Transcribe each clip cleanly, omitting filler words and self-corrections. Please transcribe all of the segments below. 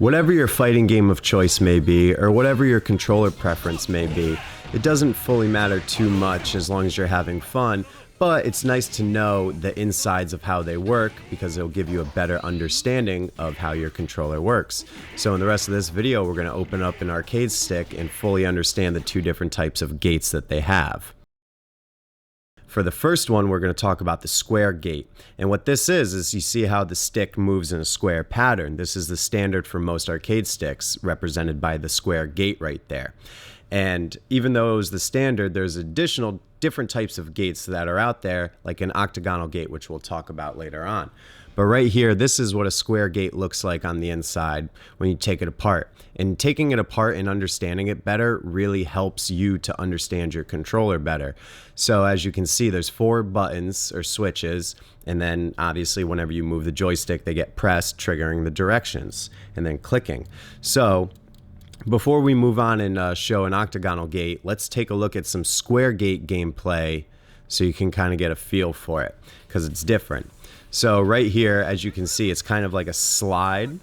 Whatever your fighting game of choice may be, or whatever your controller preference may be, it doesn't fully matter too much as long as you're having fun, but it's nice to know the insides of how they work because it'll give you a better understanding of how your controller works. So in the rest of this video, we're going to open up an arcade stick and fully understand the two different types of gates that they have. For the first one, we're going to talk about the square gate. And what this is you see how the stick moves in a square pattern. This is the standard for most arcade sticks, represented by the square gate right there. And even though it was the standard, there's additional different types of gates that are out there, like an octagonal gate, which we'll talk about later on. But right here, this is what a square gate looks like on the inside when you take it apart. And taking it apart and understanding it better really helps you to understand your controller better. So as you can see, there's 4 buttons or switches, and then obviously whenever you move the joystick, they get pressed, triggering the directions, and then clicking. So before we move on and show an octagonal gate, let's take a look at some square gate gameplay so you can kind of get a feel for it, because it's different. So right here, as you can see, it's kind of like a slide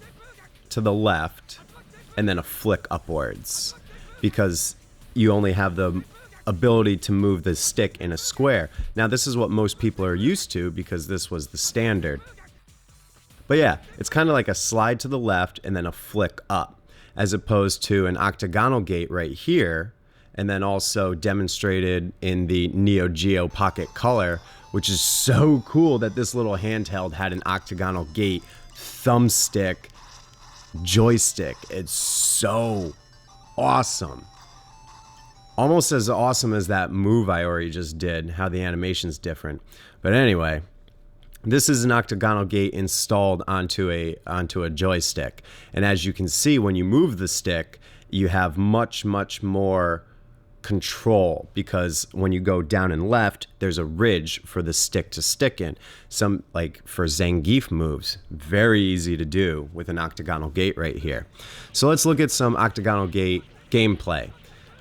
to the left and then a flick upwards, because you only have the ability to move the stick in a square. Now this is what most people are used to because this was the standard. But yeah, it's kind of like a slide to the left and then a flick up, as opposed to an octagonal gate right here, and then also demonstrated in the Neo Geo Pocket Color, which is so cool that this little handheld had an octagonal gate, thumbstick, joystick. It's so awesome. Almost as awesome as that move I already just did, how the animation's different. But anyway, this is an octagonal gate installed onto a joystick. And as you can see, when you move the stick, you have much more control, because when you go down and left, there's a ridge for the stick to stick in. Some, like for Zangief moves, very easy to do with an octagonal gate right here. So let's look at some octagonal gate gameplay.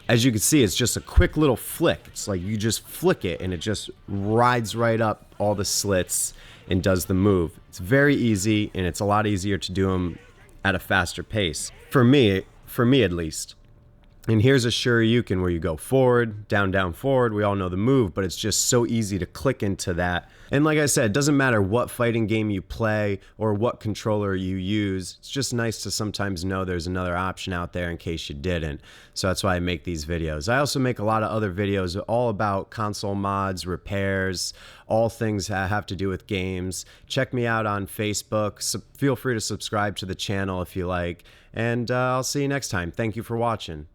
As you can see, it's just a quick little flick. It's like you just flick it and it just rides right up all the slits and does the move. It's very easy, and it's a lot easier to do them at a faster pace. For me at least. And here's a Shoryuken where you go forward, down, forward. We all know the move, but it's just so easy to click into that. And like I said, it doesn't matter what fighting game you play or what controller you use. It's just nice to sometimes know there's another option out there in case you didn't. So that's why I make these videos. I also make a lot of other videos all about console mods, repairs, all things that have to do with games. Check me out on Facebook. So feel free to subscribe to the channel if you like. And I'll see you next time. Thank you for watching.